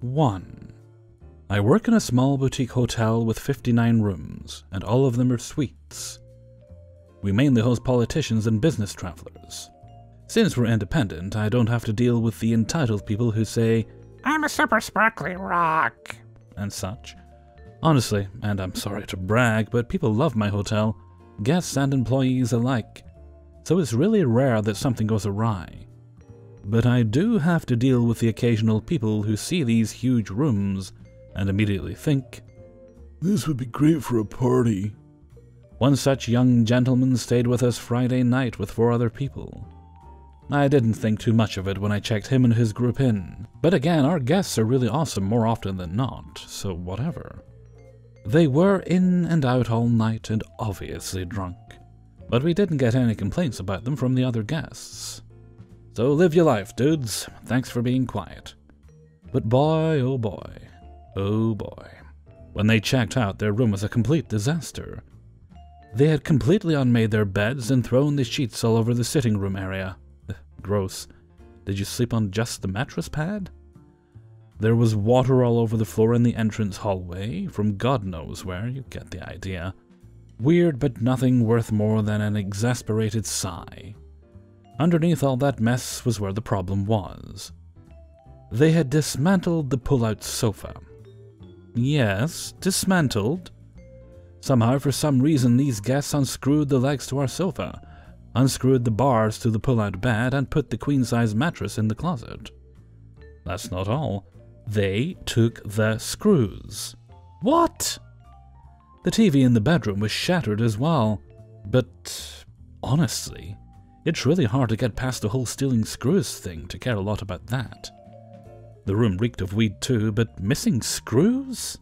1. I work in a small boutique hotel with 59 rooms, and all of them are suites. We mainly host politicians and business travelers. Since we're independent, I don't have to deal with the entitled people who say, "I'm a super sparkly rock," and such. Honestly, and I'm sorry to brag, but people love my hotel, guests and employees alike, so it's really rare that something goes awry. But I do have to deal with the occasional people who see these huge rooms and immediately think, "This would be great for a party." One such young gentleman stayed with us Friday night with 4 other people. I didn't think too much of it when I checked him and his group in, but again, our guests are really awesome more often than not, so whatever. They were in and out all night and obviously drunk, but we didn't get any complaints about them from the other guests. So live your life, dudes. Thanks for being quiet. But boy, oh boy, oh boy. When they checked out, their room was a complete disaster. They had completely unmade their beds and thrown the sheets all over the sitting room area. Gross. Did you sleep on just the mattress pad? There was water all over the floor in the entrance hallway, from God knows where, you get the idea. Weird, but nothing worth more than an exasperated sigh. Underneath all that mess was where the problem was. They had dismantled the pull-out sofa. Yes, dismantled. Somehow, for some reason, these guests unscrewed the legs to our sofa, unscrewed the bars to the pull-out bed, and put the queen-size mattress in the closet. That's not all. They took the screws. What? The TV in the bedroom was shattered as well. But honestly, it's really hard to get past the whole stealing screws thing to care a lot about that. The room reeked of weed too, but missing screws?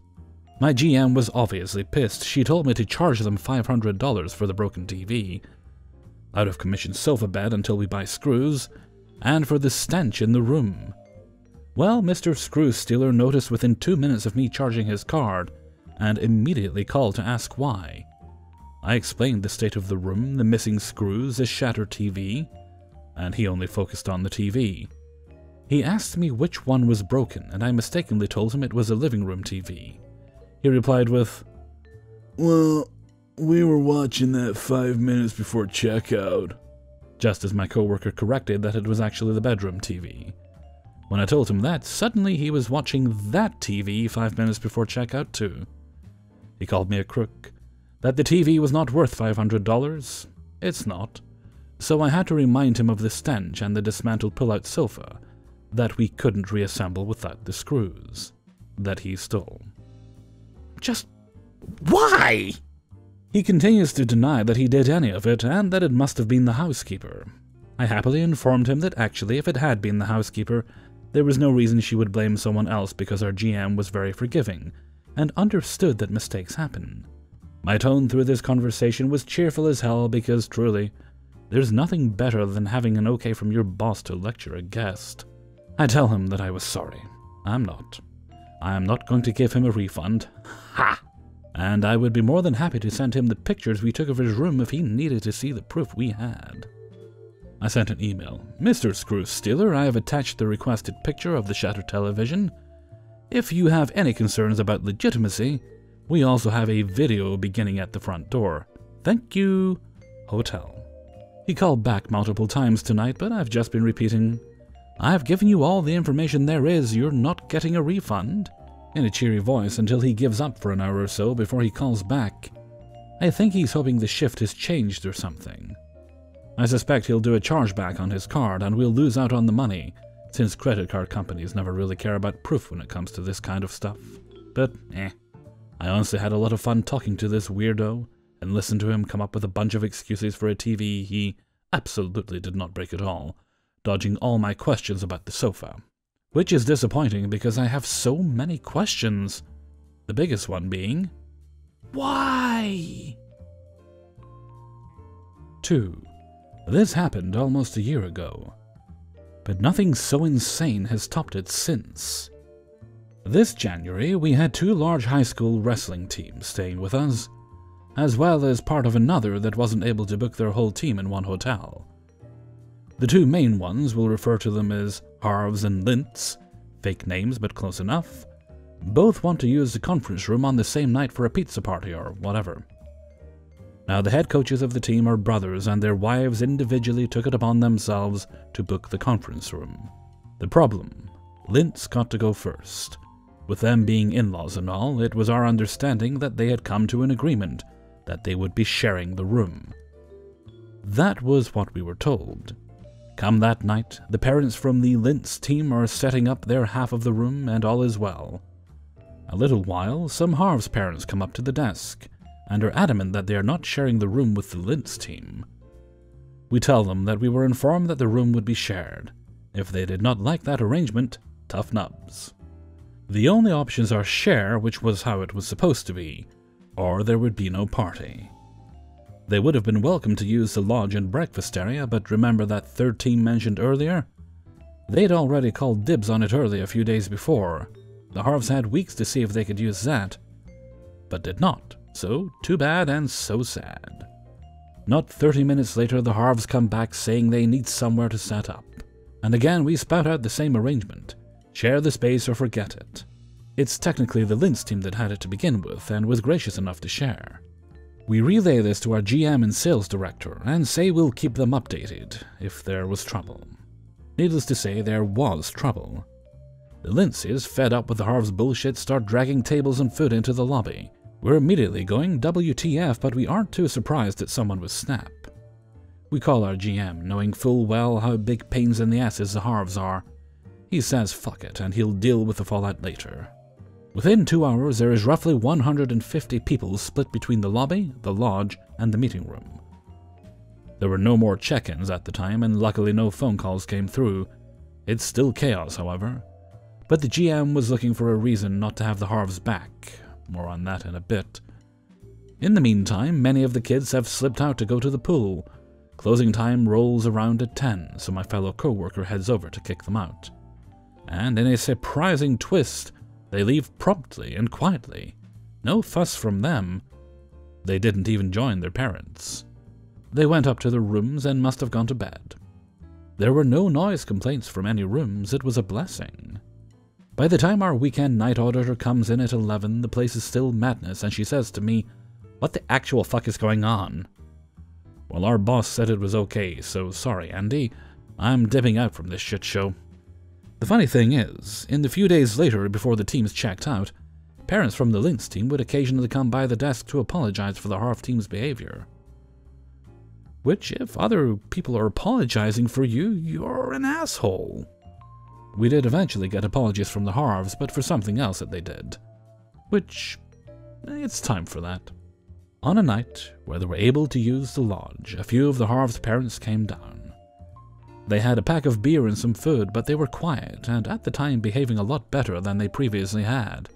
My GM was obviously pissed. She told me to charge them $500 for the broken TV, out of commission sofa bed until we buy screws, and for the stench in the room. Well, Mr. Screw Stealer noticed within 2 minutes of me charging his card, and immediately called to ask why. I explained the state of the room, the missing screws, the shattered TV, and he only focused on the TV. He asked me which one was broken, and I mistakenly told him it was a living room TV. He replied with, "Well, we were watching that 5 minutes before checkout," just as my coworker corrected that it was actually the bedroom TV. When I told him that, suddenly he was watching that TV 5 minutes before checkout too. He called me a crook, that the TV was not worth $500. It's not. So I had to remind him of the stench and the dismantled pull-out sofa that we couldn't reassemble without the screws that he stole. Just why? He continues to deny that he did any of it and that it must have been the housekeeper. I happily informed him that actually if it had been the housekeeper, there was no reason she would blame someone else because our GM was very forgiving and understood that mistakes happen. My tone through this conversation was cheerful as hell because, truly, there's nothing better than having an okay from your boss to lecture a guest. I tell him that I was sorry. I'm not. I am not going to give him a refund. Ha! And I would be more than happy to send him the pictures we took of his room if he needed to see the proof we had. I sent an email. "Mr. Screw Stealer, I have attached the requested picture of the shattered television. If you have any concerns about legitimacy, we also have a video beginning at the front door. Thank you, Hotel." He called back multiple times tonight, but I've just been repeating, "I've given you all the information there is, you're not getting a refund," in a cheery voice until he gives up for an hour or so before he calls back. I think he's hoping the shift has changed or something. I suspect he'll do a chargeback on his card and we'll lose out on the money, since credit card companies never really care about proof when it comes to this kind of stuff. But, I honestly had a lot of fun talking to this weirdo and listened to him come up with a bunch of excuses for a TV he absolutely did not break at all, dodging all my questions about the sofa. Which is disappointing because I have so many questions. The biggest one being, why? 2. This happened almost a year ago, but nothing so insane has topped it since. This January, we had 2 large high school wrestling teams staying with us, as well as part of another that wasn't able to book their whole team in one hotel. The 2 main ones, we'll refer to them as Harves and Lints, Fake names, but close enough. Both want to use the conference room on the same night for a pizza party or whatever. Now, the head coaches of the team are brothers, and their wives individually took it upon themselves to book the conference room. The problem: Lintz got to go first. With them being in-laws and all, it was our understanding that they had come to an agreement that they would be sharing the room. That was what we were told. Come that night, the parents from the Lintz team are setting up their half of the room, and all is well. A little while, some Harv's parents come up to the desk, and are adamant that they are not sharing the room with the Lintz team. We tell them that we were informed that the room would be shared. If they did not like that arrangement, tough nubs. The only options are share, which was how it was supposed to be, or there would be no party. They would have been welcome to use the lodge and breakfast area, but remember that third team mentioned earlier? They'd already called dibs on it early a few days before. The Harvs had weeks to see if they could use that, but did not, so too bad and so sad. Not 30 minutes later, the Harvs come back saying they need somewhere to set up. And again we spout out the same arrangement: share the space or forget it. It's technically the Lintz team that had it to begin with, and was gracious enough to share. We relay this to our GM and sales director, and say we'll keep them updated if there was trouble. Needless to say, there was trouble. The Lintzes, fed up with the Harv's bullshit, start dragging tables and food into the lobby. We're immediately going WTF, but we aren't too surprised that someone would snap. We call our GM, knowing full well how big pains in the asses the Harvs are. He says fuck it, and he'll deal with the fallout later. Within 2 hours, there is roughly 150 people split between the lobby, the lodge, and the meeting room. There were no more check-ins at the time, and luckily no phone calls came through. It's still chaos, however. But the GM was looking for a reason not to have the Harvs back. More on that in a bit. In the meantime, many of the kids have slipped out to go to the pool. Closing time rolls around at 10, so my fellow co-worker heads over to kick them out. And in a surprising twist, they leave promptly and quietly. No fuss from them. They didn't even join their parents. They went up to their rooms and must have gone to bed. There were no noise complaints from any rooms. It was a blessing. By the time our weekend night auditor comes in at 11, the place is still madness, and she says to me, "What the actual fuck is going on?" Well, our boss said it was okay, so sorry, Andy. I'm dipping out from this shit show. The funny thing is, in the few days later before the teams checked out, parents from the Lintz team would occasionally come by the desk to apologize for the Harv team's behavior. Which, if other people are apologizing for you, you're an asshole. We did eventually get apologies from the Harvs, but for something else that they did. Which, it's time for that. On a night where they were able to use the lodge, a few of the Harvs' parents came down. They had a pack of beer and some food, but they were quiet, and at the time behaving a lot better than they previously had.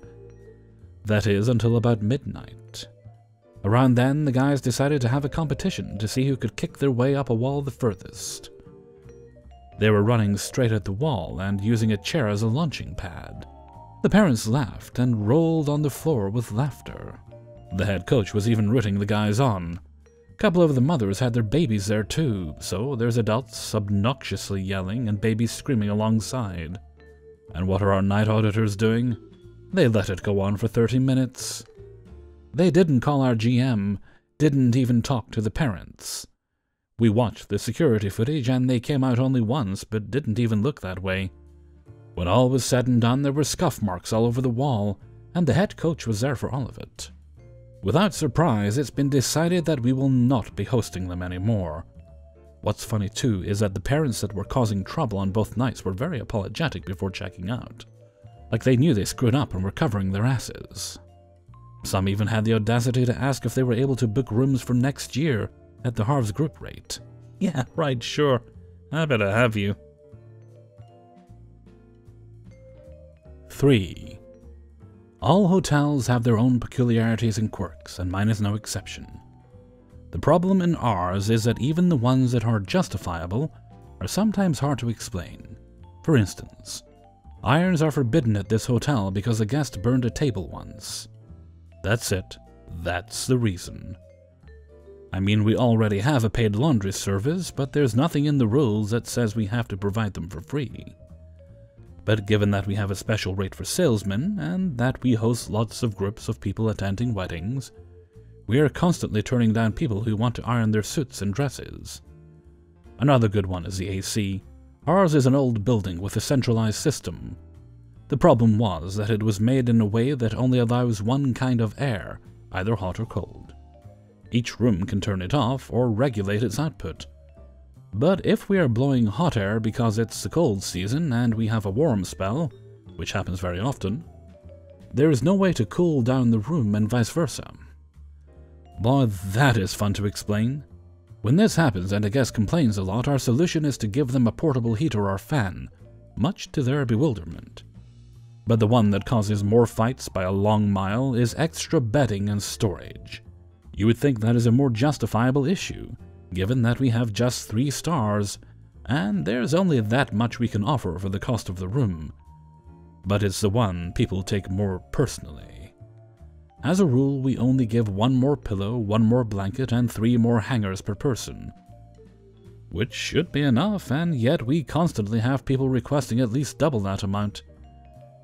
That is, until about midnight. Around then, the guys decided to have a competition to see who could kick their way up a wall the furthest. They were running straight at the wall and using a chair as a launching pad. The parents laughed and rolled on the floor with laughter. The head coach was even rooting the guys on. A couple of the mothers had their babies there too, so there's adults obnoxiously yelling and babies screaming alongside. And what are our night auditors doing? They let it go on for 30 minutes. They didn't call our GM, didn't even talk to the parents. We watched the security footage and they came out only once, but didn't even look that way. When all was said and done, there were scuff marks all over the wall, and the head coach was there for all of it. Without surprise, it's been decided that we will not be hosting them anymore. What's funny too is that the parents that were causing trouble on both nights were very apologetic before checking out. Like they knew they screwed up and were covering their asses. Some even had the audacity to ask if they were able to book rooms for next year at the Harv's group rate. Yeah, right, sure. I better have you. 3. All hotels have their own peculiarities and quirks, and mine is no exception. The problem in ours is that even the ones that are justifiable are sometimes hard to explain. For instance, irons are forbidden at this hotel because a guest burned a table once. That's it. That's the reason. I mean, we already have a paid laundry service, but there's nothing in the rules that says we have to provide them for free. But given that we have a special rate for salesmen, and that we host lots of groups of people attending weddings, we are constantly turning down people who want to iron their suits and dresses. Another good one is the AC. Ours is an old building with a centralized system. The problem was that it was made in a way that only allows one kind of air, either hot or cold. Each room can turn it off or regulate its output. But if we are blowing hot air because it's the cold season and we have a warm spell, which happens very often, there is no way to cool down the room and vice versa. Boy, that is fun to explain. When this happens and a guest complains a lot, our solution is to give them a portable heater or fan, much to their bewilderment. But the one that causes more fights by a long mile is extra bedding and storage. You would think that is a more justifiable issue, given that we have just 3 stars, and there's only that much we can offer for the cost of the room. But it's the one people take more personally. As a rule, we only give 1 more pillow, 1 more blanket, and 3 more hangers per person. Which should be enough, and yet we constantly have people requesting at least double that amount.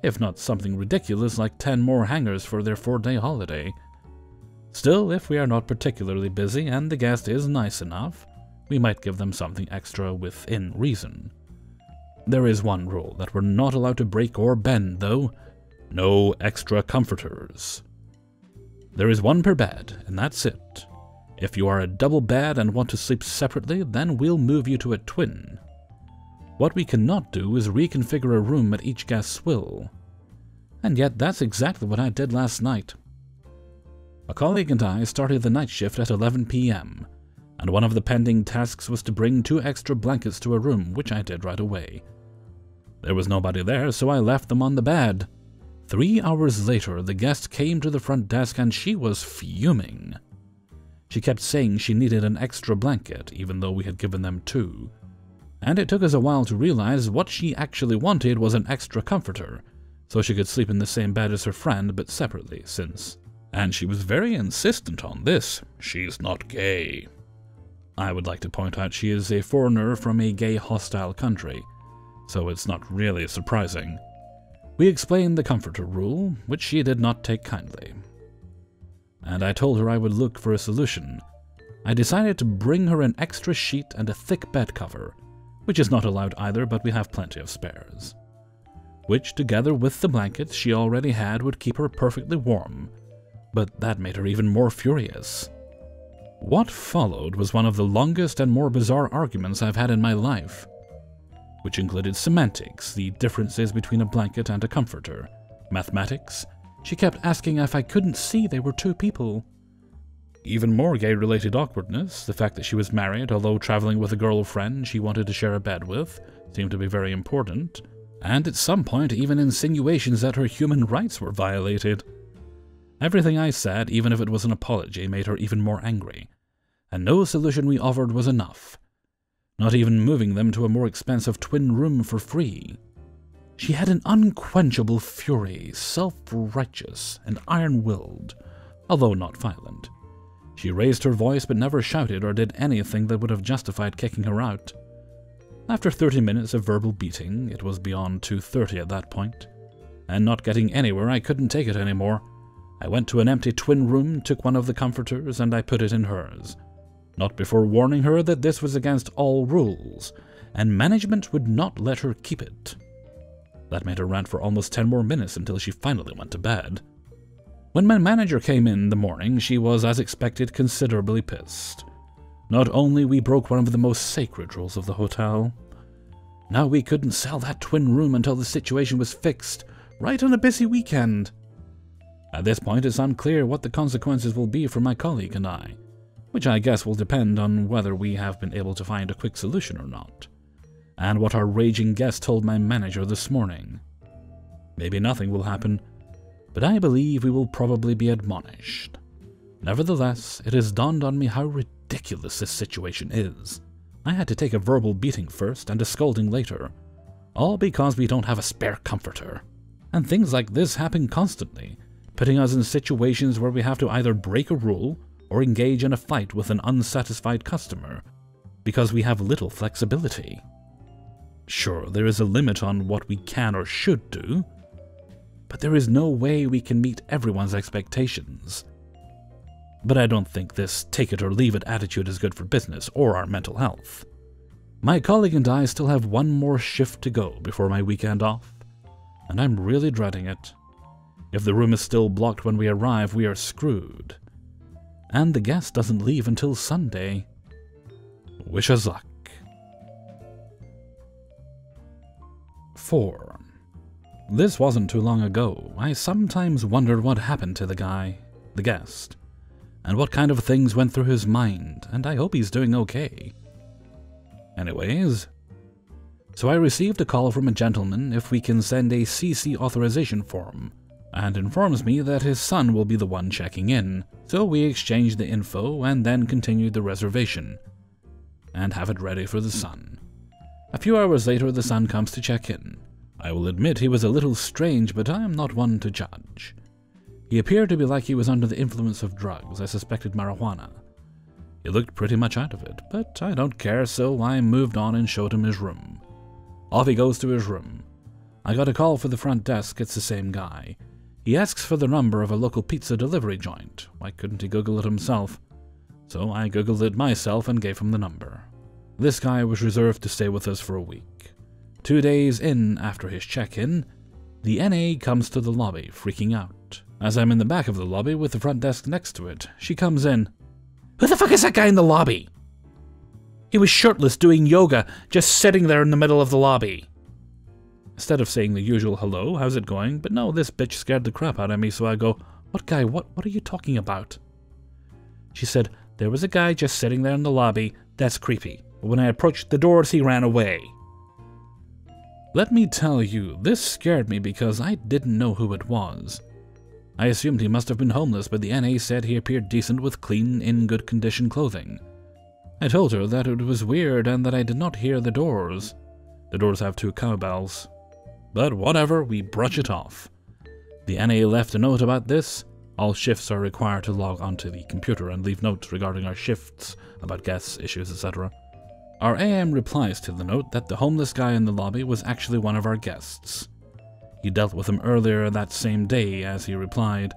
If not something ridiculous like 10 more hangers for their 4-day holiday. Still, if we are not particularly busy and the guest is nice enough, we might give them something extra within reason. There is one rule that we're not allowed to break or bend, though. No extra comforters. There is 1 per bed, and that's it. If you are a double bed and want to sleep separately, then we'll move you to a twin. What we cannot do is reconfigure a room at each guest's will. And yet that's exactly what I did last night. A colleague and I started the night shift at 11 p.m., and one of the pending tasks was to bring 2 extra blankets to a room, which I did right away. There was nobody there, so I left them on the bed. 3 hours later, the guest came to the front desk and she was fuming. She kept saying she needed an extra blanket, even though we had given them 2. And it took us a while to realize what she actually wanted was an extra comforter, so she could sleep in the same bed as her friend, but separately, and she was very insistent on this. She's not gay. I would like to point out she is a foreigner from a gay-hostile country, so it's not really surprising. We explained the comforter rule, which she did not take kindly. And I told her I would look for a solution. I decided to bring her an extra sheet and a thick bed cover, which is not allowed either, but we have plenty of spares. Which, together with the blankets she already had, would keep her perfectly warm. But that made her even more furious. What followed was one of the longest and more bizarre arguments I've had in my life, which included semantics, the differences between a blanket and a comforter, mathematics. She kept asking if I couldn't see they were 2 people. Even more gay-related awkwardness, the fact that she was married, although traveling with a girlfriend she wanted to share a bed with, seemed to be very important, and at some point even insinuations that her human rights were violated. Everything I said, even if it was an apology, made her even more angry, and no solution we offered was enough. Not even moving them to a more expensive twin room for free. She had an unquenchable fury, self-righteous and iron-willed, although not violent. She raised her voice but never shouted or did anything that would have justified kicking her out. After 30 minutes of verbal beating, it was beyond 2:30 at that point, and not getting anywhere, I couldn't take it anymore. I went to an empty twin room, took one of the comforters, and I put it in hers. Not before warning her that this was against all rules, and management would not let her keep it. That made her rant for almost 10 more minutes until she finally went to bed. When my manager came in the morning, she was, as expected, considerably pissed. Not only we broke one of the most sacred rules of the hotel, now we couldn't sell that twin room until the situation was fixed, right on a busy weekend. At this point, it's unclear what the consequences will be for my colleague and I, which I guess will depend on whether we have been able to find a quick solution or not, and what our raging guest told my manager this morning. Maybe nothing will happen, but I believe we will probably be admonished. Nevertheless, it has dawned on me how ridiculous this situation is. I had to take a verbal beating first and a scolding later, all because we don't have a spare comforter. And things like this happen constantly, putting us in situations where we have to either break a rule or engage in a fight with an unsatisfied customer, because we have little flexibility. Sure, there is a limit on what we can or should do, but there is no way we can meet everyone's expectations. But I don't think this take-it-or-leave-it attitude is good for business or our mental health. My colleague and I still have one more shift to go before my weekend off, and I'm really dreading it. If the room is still blocked when we arrive, we are screwed. And the guest doesn't leave until Sunday. Wish us luck. 4. This wasn't too long ago. I sometimes wondered what happened to the guest, and what kind of things went through his mind, and I hope he's doing okay. Anyways, so I received a call from a gentleman if we can send a CC authorization form, and informs me that his son will be the one checking in, so we exchange the info and then continue the reservation, and have it ready for the son. A few hours later, the son comes to check in. I will admit he was a little strange, but I am not one to judge. He appeared to be like he was under the influence of drugs. I suspected marijuana. He looked pretty much out of it, but I don't care, so I moved on and showed him his room. Off he goes to his room. I got a call for the front desk. It's the same guy. He asks for the number of a local pizza delivery joint. Why couldn't he Google it himself? So I Googled it myself and gave him the number. This guy was reserved to stay with us for a week. 2 days in after his check-in, the NA comes to the lobby, freaking out. As I'm in the back of the lobby with the front desk next to it, she comes in. "Who the fuck is that guy in the lobby? He was shirtless doing yoga, just sitting there in the middle of the lobby." Instead of saying the usual "hello, how's it going?" But no, this bitch scared the crap out of me, so I go, "What guy? What are you talking about?" She said, "There was a guy just sitting there in the lobby. That's creepy. But when I approached the doors, he ran away." Let me tell you, this scared me because I didn't know who it was. I assumed he must have been homeless, but the NA said he appeared decent with clean, in good condition clothing. I told her that it was weird and that I did not hear the doors. The doors have 2 cowbells. But whatever, we brush it off. The NA left a note about this. All shifts are required to log onto the computer and leave notes regarding our shifts, about guests, issues, etc. Our AM replies to the note that the homeless guy in the lobby was actually one of our guests. He dealt with him earlier that same day, as he replied.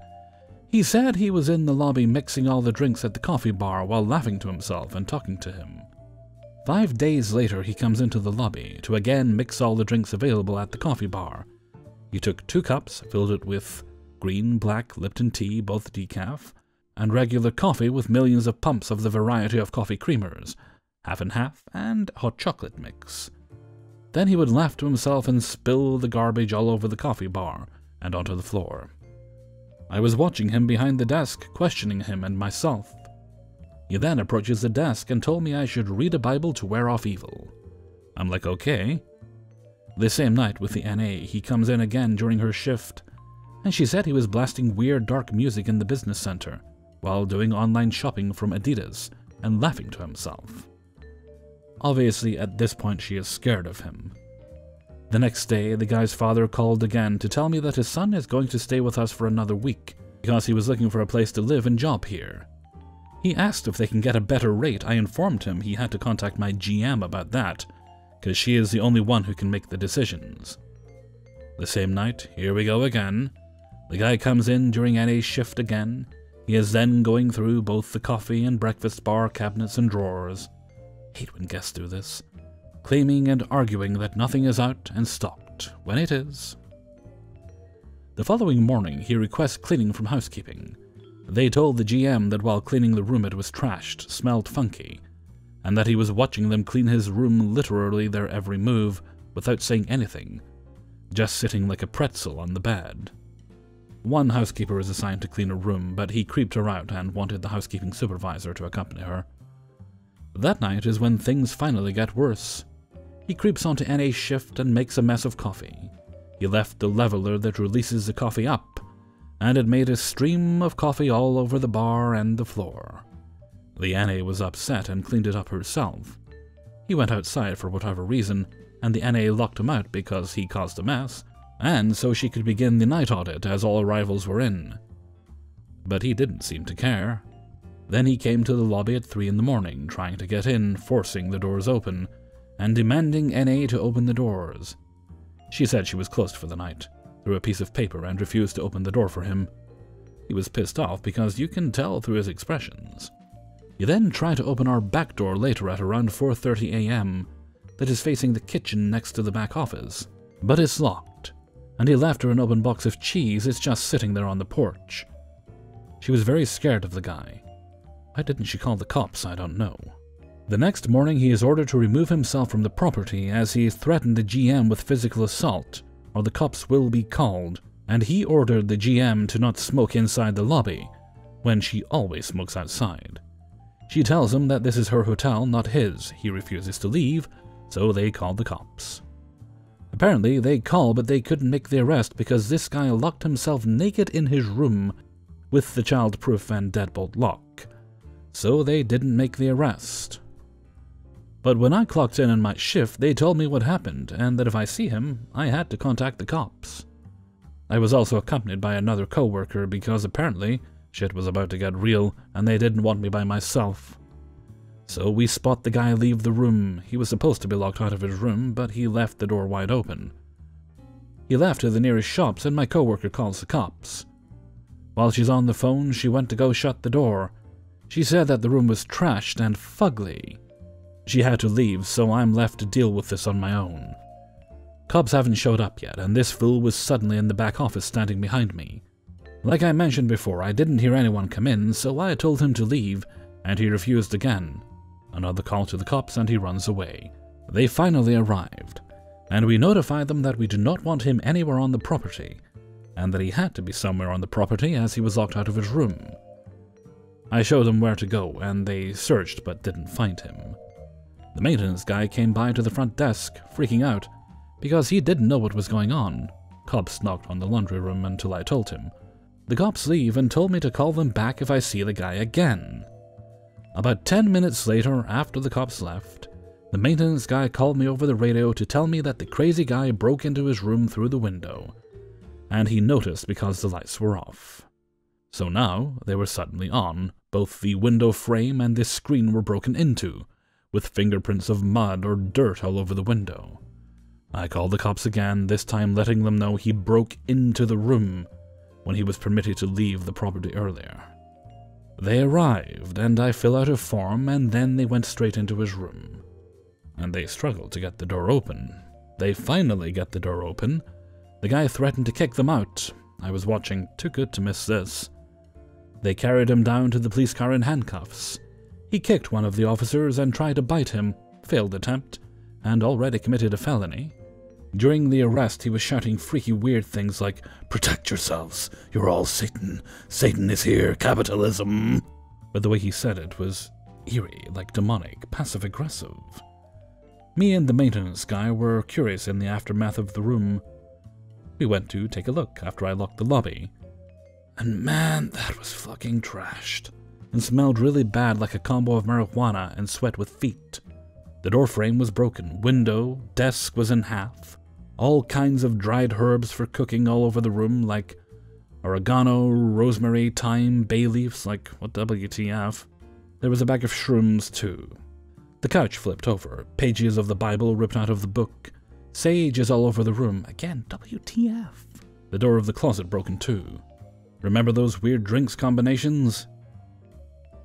He said he was in the lobby mixing all the drinks at the coffee bar while laughing to himself and talking to him. 5 days later, he comes into the lobby to again mix all the drinks available at the coffee bar. He took 2 cups, filled it with green, black Lipton tea, both decaf, and regular coffee with millions of pumps of the variety of coffee creamers, half and half, and hot chocolate mix. Then he would laugh to himself and spill the garbage all over the coffee bar and onto the floor. I was watching him behind the desk, questioning him and myself. He then approaches the desk and told me I should read a Bible to wear off evil. I'm like, okay. The same night with the NA, he comes in again during her shift, and she said he was blasting weird dark music in the business center while doing online shopping from Adidas and laughing to himself. Obviously, at this point, she is scared of him. The next day, the guy's father called again to tell me that his son is going to stay with us for another week because he was looking for a place to live and job here. He asked if they can get a better rate. I informed him he had to contact my GM about that, because she is the only one who can make the decisions. The same night, here we go again. The guy comes in during NA's shift again. He is then going through both the coffee and breakfast bar cabinets and drawers. Hate when guests do this. Claiming and arguing that nothing is out and stocked, when it is. The following morning, he requests cleaning from housekeeping. They told the GM that while cleaning the room it was trashed, smelled funky, and that he was watching them clean his room, literally their every move, without saying anything, just sitting like a pretzel on the bed. One housekeeper is assigned to clean a room, but he creeped her out and wanted the housekeeping supervisor to accompany her. That night is when things finally get worse. He creeps onto NA's shift and makes a mess of coffee. He left the leveler that releases the coffee up, and it made a stream of coffee all over the bar and the floor. The NA was upset and cleaned it up herself. He went outside for whatever reason, and the NA locked him out because he caused a mess, and so she could begin the night audit as all arrivals were in. But he didn't seem to care. Then he came to the lobby at 3 in the morning, trying to get in, forcing the doors open, and demanding NA to open the doors. She said she was closed for the night, threw a piece of paper and refused to open the door for him. He was pissed off because you can tell through his expressions. He then tried to open our back door later at around 4:30 a.m. that is facing the kitchen next to the back office, but it's locked, and he left her an open box of cheese. It's just sitting there on the porch. She was very scared of the guy. Why didn't she call the cops? I don't know. The next morning he is ordered to remove himself from the property as he threatened the GM with physical assault, or the cops will be called, and he ordered the GM to not smoke inside the lobby, when she always smokes outside. She tells him that this is her hotel, not his. He refuses to leave, so they called the cops. Apparently they called, but they couldn't make the arrest because this guy locked himself naked in his room with the child-proof and deadbolt lock, so they didn't make the arrest. But when I clocked in on my shift, they told me what happened, and that if I see him, I had to contact the cops. I was also accompanied by another co-worker because apparently shit was about to get real and they didn't want me by myself. So we spot the guy leave the room. He was supposed to be locked out of his room, but he left the door wide open. He left to the nearest shops and my co-worker calls the cops. While she's on the phone, she went to go shut the door. She said that the room was trashed and fugly. She had to leave, so I'm left to deal with this on my own. Cops haven't showed up yet, and this fool was suddenly in the back office standing behind me. Like I mentioned before, I didn't hear anyone come in, so I told him to leave, and he refused again. Another call to the cops and he runs away. They finally arrived, and we notified them that we do not want him anywhere on the property, and that he had to be somewhere on the property as he was locked out of his room. I showed them where to go, and they searched but didn't find him. The maintenance guy came by to the front desk, freaking out, because he didn't know what was going on. Cops knocked on the laundry room until I told him. The cops leave and told me to call them back if I see the guy again. About 10 minutes later, after the cops left, the maintenance guy called me over the radio to tell me that the crazy guy broke into his room through the window, and he noticed because the lights were off. So now they were suddenly on. Both the window frame and the screen were broken into, with fingerprints of mud or dirt all over the window. I called the cops again, this time letting them know he broke into the room when he was permitted to leave the property earlier. They arrived, and I filled out a form, and then they went straight into his room. And they struggled to get the door open. They finally get the door open. The guy threatened to kick them out. I was watching, too good to miss this. They carried him down to the police car in handcuffs. He kicked one of the officers and tried to bite him, failed attempt, and already committed a felony. During the arrest, he was shouting freaky weird things like, "Protect yourselves, you're all Satan, Satan is here, capitalism." But the way he said it was eerie, like demonic, passive-aggressive. Me and the maintenance guy were curious in the aftermath of the room. We went to take a look after I locked the lobby. And man, that was fucking trashed, and smelled really bad like a combo of marijuana and sweat with feet. The door frame was broken, window, desk was in half. All kinds of dried herbs for cooking all over the room, like oregano, rosemary, thyme, bay leaves, like what WTF. There was a bag of shrooms too. The couch flipped over, pages of the Bible ripped out of the book. Sage is all over the room, again, WTF. The door of the closet broken too. Remember those weird drinks combinations?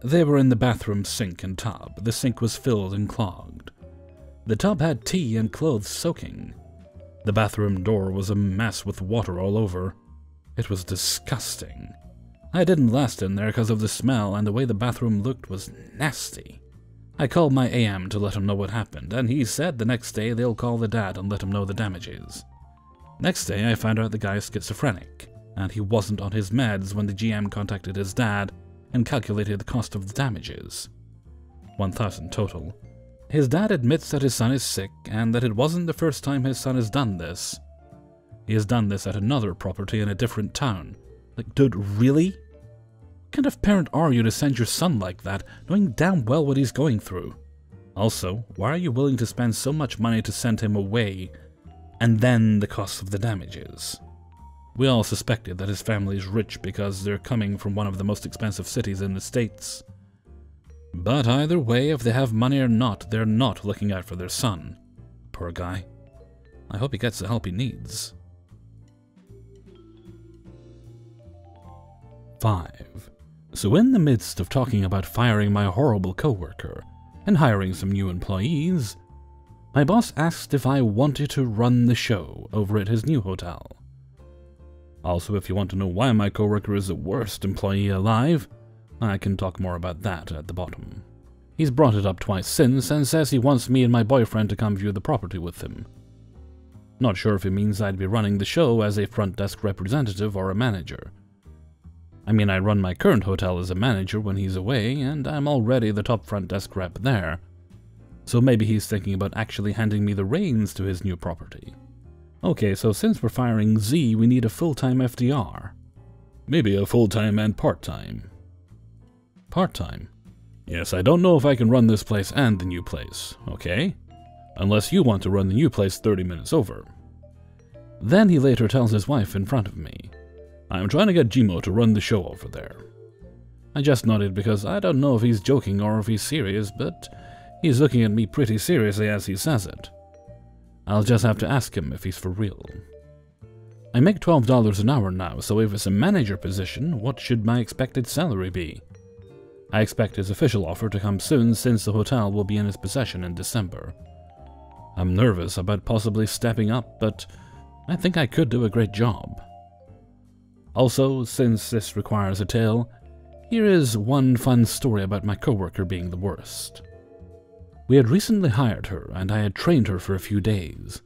They were in the bathroom sink and tub. The sink was filled and clogged. The tub had tea and clothes soaking. The bathroom door was a mess with water all over. It was disgusting. I didn't last in there because of the smell, and the way the bathroom looked was nasty. I called my AM to let him know what happened, and he said the next day they'll call the dad and let him know the damages. Next day I found out the guy is schizophrenic, and he wasn't on his meds when the GM contacted his dad and calculated the cost of the damages. 1,000 total. His dad admits that his son is sick and that it wasn't the first time his son has done this. He has done this at another property in a different town. Like, dude, really? What kind of parent are you to send your son like that, knowing damn well what he's going through? Also, why are you willing to spend so much money to send him away, and then the cost of the damages? We all suspected that his family is rich because they're coming from one of the most expensive cities in the States. But either way, if they have money or not, they're not looking out for their son. Poor guy. I hope he gets the help he needs. 5. So in the midst of talking about firing my horrible coworker and hiring some new employees, my boss asked if I wanted to run the show over at his new hotel. Also, if you want to know why my coworker is the worst employee alive, I can talk more about that at the bottom. He's brought it up twice since and says he wants me and my boyfriend to come view the property with him. Not sure if it means I'd be running the show as a front desk representative or a manager. I mean, I run my current hotel as a manager when he's away, and I'm already the top front desk rep there. So maybe he's thinking about actually handing me the reins to his new property. Okay, so since we're firing Z, we need a full-time FDR. Maybe a full-time and part-time. Part-time? Yes, I don't know if I can run this place and the new place, okay? Unless you want to run the new place 30 minutes over. Then he later tells his wife in front of me, I'm trying to get Jimo to run the show over there. I just nodded because I don't know if he's joking or if he's serious, but he's looking at me pretty seriously as he says it. I'll just have to ask him if he's for real. I make $12 an hour now, so if it's a manager position, what should my expected salary be? I expect his official offer to come soon since the hotel will be in his possession in December. I'm nervous about possibly stepping up, but I think I could do a great job. Also, since this requires a tale, here is one fun story about my coworker being the worst. We had recently hired her, and I had trained her for a few days.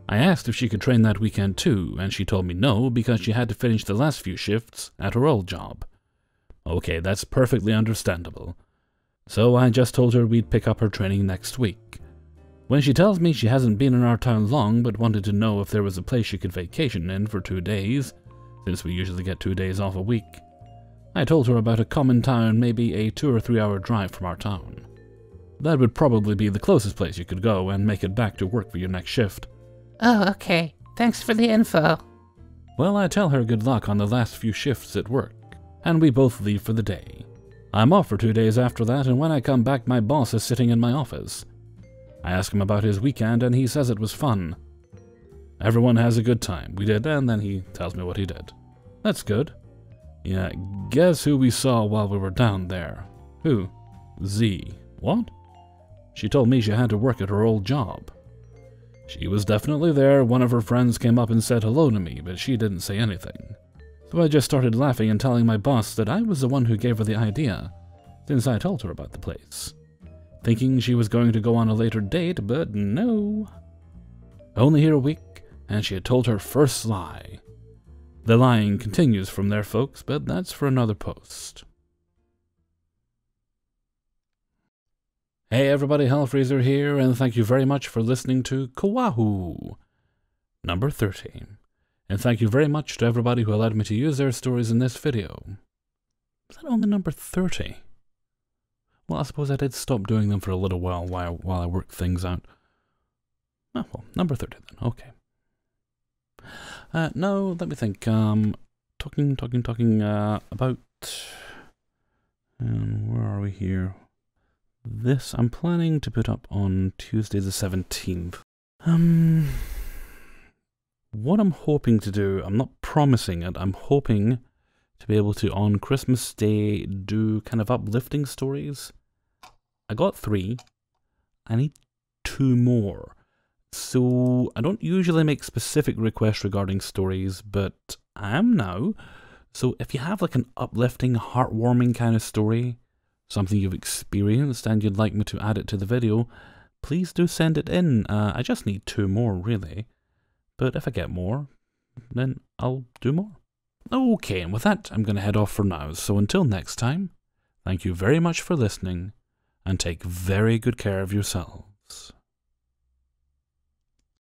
I asked if she could train that weekend too, and she told me no because she had to finish the last few shifts at her old job. Okay, that's perfectly understandable. So I just told her we'd pick up her training next week. When she tells me she hasn't been in our town long but wanted to know if there was a place she could vacation in for 2 days, since we usually get 2 days off a week, I told her about a common town maybe a 2 or 3 hour drive from our town. That would probably be the closest place you could go and make it back to work for your next shift. Oh, okay. Thanks for the info. Well, I tell her good luck on the last few shifts at work, and we both leave for the day. I'm off for 2 days after that, and when I come back my boss is sitting in my office. I ask him about his weekend and he says it was fun. Everyone has a good time. We did, and then he tells me what he did. That's good. Yeah, guess who we saw while we were down there? Who? Z. What? She told me she had to work at her old job. She was definitely there. One of her friends came up and said hello to me, but she didn't say anything. So I just started laughing and telling my boss that I was the one who gave her the idea, since I told her about the place. Thinking she was going to go on a later date, but no. Only here a week, and she had told her first lie. The lying continues from there, folks, but that's for another post. Hey everybody, Hellfreezer here, and thank you very much for listening to Coahw, number 30. And thank you very much to everybody who allowed me to use their stories in this video. Is that only number 30? Well, I suppose I did stop doing them for a little while I worked things out. Oh, well, number 30 then, okay. No, let me think. Talking about... where are we here? This I'm planning to put up on Tuesday the 17th. What I'm hoping to do, I'm not promising it, I'm hoping to be able to, on Christmas Day, do kind of uplifting stories. I got 3. I need 2 more. So, I don't usually make specific requests regarding stories, but I am now. So, if you have like an uplifting, heartwarming kind of story, something you've experienced and you'd like me to add it to the video, please do send it in. I just need 2 more, really. But if I get more, then I'll do more. Okay, and with that, I'm going to head off for now. So until next time, thank you very much for listening, and take very good care of yourselves.